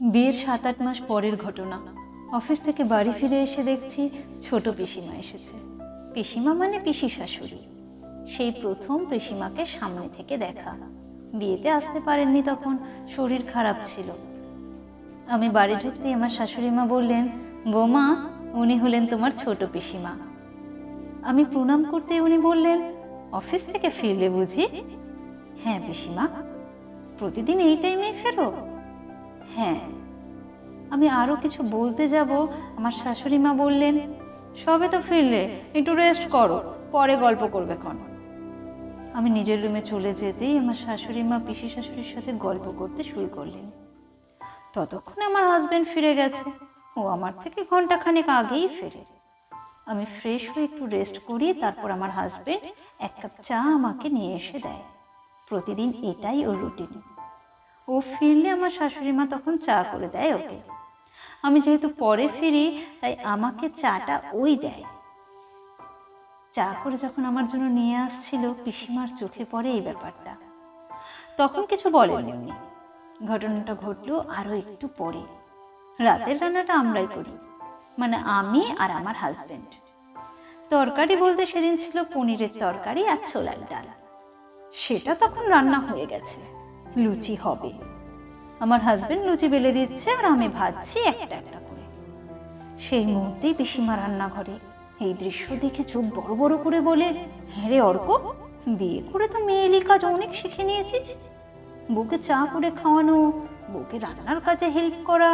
বিয়ের 7-8 মাস পরের ঘটনা। অফিস থেকে বাড়ি ফিরে এসে দেখছি ছোট পিসিমা এসেছে। পিসিমা মানে পিসি শাশুড়ি। সেই প্রথম পিসিমাকে সামনে থেকে দেখা। বিয়েতে আসতে পারেননি, তখন শরীর খারাপ ছিল। আমি বাড়ি ঢুকতেই আমার শাশুড়ি মা বললেন, বৌমা, উনি হলেন তোমার ছোট পিসিমা। আমি প্রণাম করতে উনি বললেন, অফিস থেকে ফিরলে বুঝি? হ্যাঁ পিসিমা। প্রতিদিন এই টাইমেই ফেরো? হ্যাঁ। আমি আরো কিছু বলতে যাব, আমার শাশুড়ি মা বললেন, সবে তো ফিরলে, একটু রেস্ট করো, পরে গল্প করবে ক্ষণ। আমি নিজের রুমে চলে যেতেই আমার শাশুড়ি মা পিসি শাশুড়ির সাথে গল্প করতে শুরু করলেন। ততক্ষণে আমার হাজবেন্ড ফিরে গেছে। ও আমার থেকে ঘন্টাখানেক আগেই ফেরে। আমি ফ্রেশ হয়ে একটু রেস্ট করি, তারপর আমার হাজবেন্ড 1 কাপ চা আমাকে নিয়ে এসে দেয়। প্রতিদিন এটাই ওর রুটিন। ও ফিরলে আমার শাশুড়ি মা তখন চা করে দেয় ওকে। আমি যেহেতু পরে ফিরি, তাই আমাকে চাটা ওই দেয়। চা করে যখন আমার জন্য নিয়ে আসছিল, পিসিমার চোখে পড়ে এই ব্যাপারটা। তখন কিছু বলেননি উনি। ঘটনাটা ঘটলো আরো একটু পরে। রাতের রান্নাটা আমরাই করি, মানে আমি আর আমার হাজবেন্ড। তরকারি বলতে সেদিন ছিল পনিরের তরকারি আর ছোলার ডাল। সেটা তখন রান্না হয়ে গেছে, লুচি হবে। আমার হাজবেন্ড লুচি বেলে দিচ্ছে আর আমি ভাজছি একটা একটা করে। সেই মুহূর্তেই পিসিমা রান্নাঘরে। এই দৃশ্য দেখে চোখ বড় বড় করে বলে, হ্যাঁ রে অর্ক, বিয়ে করে তো মেয়েলি কাজ অনেক শিখে নিয়েছিস। বউকে চা করে খাওয়ানো, বউকে রান্নার কাজে হেল্প করা,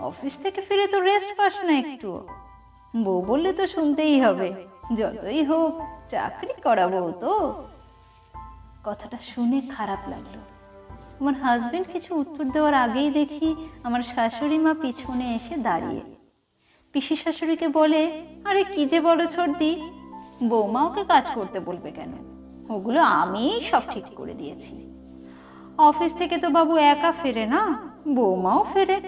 অফিস থেকে ফিরে তো রেস্ট পাস না একটু। বউ বললে তো শুনতেই হবে, যতই হোক চাকরি করা বউ তো। কথাটা শুনে খারাপ লাগলো। আমার হাজবেন্ড কিছু উত্তর দেওয়ার আগেই দেখি আমার শাশুড়ি মা পিছনে এসে দাঁড়িয়ে। পিসি শাশুড়িকে বলে, আরে কি যে বলো ছোটদি, বৌমা ওকে কাজ করতে বলবে কেন? ওগুলো আমিই সব ঠিক করে দিয়েছি। অফিস থেকে তো বাবু একা ফেরে না, বৌমাও ফেরে।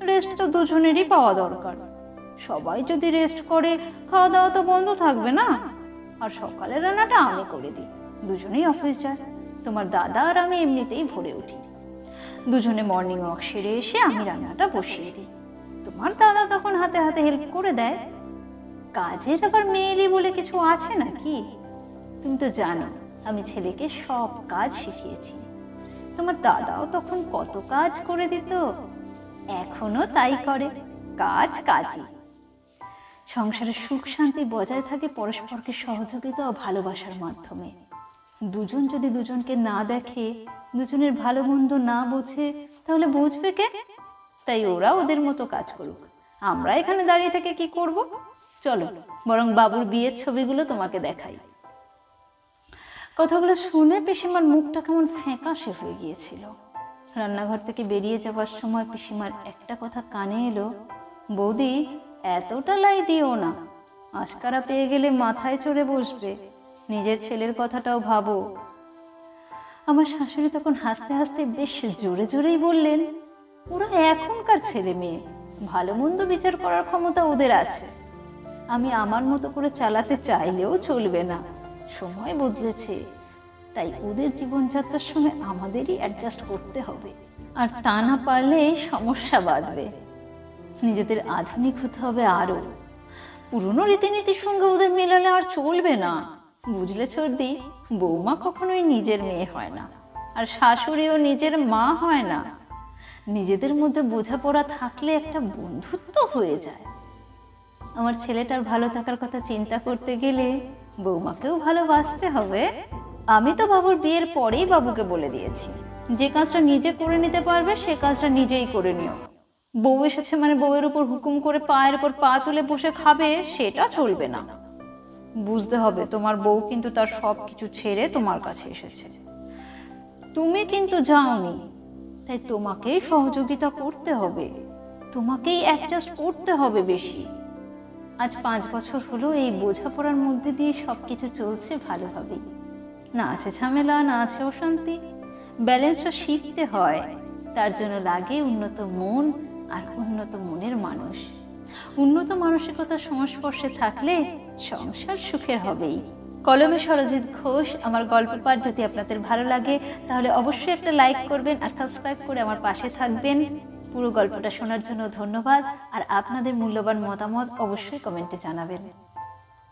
রেস্ট তো দুজনেরই পাওয়া দরকার। সবাই যদি রেস্ট করে, খাওয়া দাওয়া তো বন্ধ থাকবে না। আর সকালের রান্নাটা আমি করে দিই, দুজনেই অফিস যায়। তোমার দাদা আর আমি এমনিতেই ভরে উঠি। দুজনে মর্নিং ওয়াক সেরে এসে আমি রান্নাটা বসিয়ে দিই। তোমার দাদা তখন হাতে হাতে হেল্প করে দেয়। কাজের আবার মেয়েলি বলে কিছু আছে নাকি? তুমি তো জানো আমি ছেলেকে সব কাজ শিখিয়েছি। তোমার দাদাও তখন কত কাজ করে দিত, এখনো তাই করে। কাজ কাজই। সংসারের সুখ শান্তি বজায় থাকে পরস্পরকে সহযোগিতা ও ভালোবাসার মাধ্যমে। দুজন যদি দুজনকে না দেখে, দুজনের ভালো মন্দ না বোঝে, তাহলে বুঝবে কে? তাই ওরা ওদের মতো কাজ করুক, আমরা এখানে দাঁড়িয়ে থেকে কি করব? চলো বরং বাবুর বিয়ের ছবিগুলো তোমাকে দেখাই। কথাগুলো শুনে পিসিমার মুখটা কেমন ফ্যাকাশে হয়ে গিয়েছিল। রান্নাঘর থেকে বেরিয়ে যাওয়ার সময় পিসিমার একটা কথা কানে এলো, বৌদি, এতটা লাই দিও না, আশকারা পেয়ে গেলে মাথায় চড়ে বসবে। নিজের ছেলের কথাটাও ভাবো। আমার শাশুড়ি তখন হাসতে হাসতে বেশ জোরে জোরেই বললেন, ওরা এখনকার ছেলে মেয়ে, ভালো মন্দ বিচার করার ক্ষমতা ওদের আছে। আমি আমার মতো করে চালাতে চাইলেও চলবে না। সময় বদলেছে, তাই ওদের জীবনযাত্রার সঙ্গে আমাদেরই অ্যাডজাস্ট করতে হবে। আর তা না পারলে সমস্যা বাঁধবে। নিজেদের আধুনিক হতে হবে আরো। পুরনো রীতিনীতির সঙ্গে ওদের মেলালে আর চলবে না। বুঝলে ছোটদি, বৌমা কখনোই নিজের মেয়ে হয় না, আর শাশুড়িও নিজের মা হয় না। নিজেদের মধ্যে বোঝাপড়া থাকলে একটা বন্ধুত্ব হয়ে যায়। আমার ছেলেটার ভালো থাকার কথা চিন্তা করতে গেলে বৌমাকেও ভালোবাসতে হবে। আমি তো বাবুর বিয়ের পরেই বাবুকে বলে দিয়েছি, যে কাজটা নিজে করে নিতে পারবে সে কাজটা নিজেই করে নিও। বউ এসেছে মানে বউয়ের উপর হুকুম করে পায়ের উপর পা তুলে বসে খাবে, সেটা চলবে না। বুঝতে হবে তোমার বউ কিন্তু তার সব কিছু ছেড়ে তোমার কাছে এসেছে। তুমি কিন্তু যাওনি, তাই তোমাকেই সহযোগিতা করতে হবে, তোমাকেই অ্যাডজাস্ট করতে হবে বেশি। আজ 5 বছর হলো এই বোঝাপড়ার মধ্যে দিয়ে সবকিছু চলছে ভালোভাবেই। না আছে ঝামেলা, না আছে অশান্তি। ব্যালেন্সটা শিখতে হয়, তার জন্য লাগে উন্নত মন আর উন্নত মনের মানুষ। উন্নত মানসিকতার সংস্পর্শে থাকলে সংসার সুখের হবেই। কলমে সরজিৎ ঘোষ আমার গল্প পাঠ যদি আপনাদের ভালো লাগে, তাহলে অবশ্যই একটা লাইক করবেন আর সাবস্ক্রাইব করে আমার পাশে থাকবেন। পুরো গল্পটা শোনার জন্য ধন্যবাদ, আর আপনাদের মূল্যবান মতামত অবশ্যই কমেন্টে জানাবেন।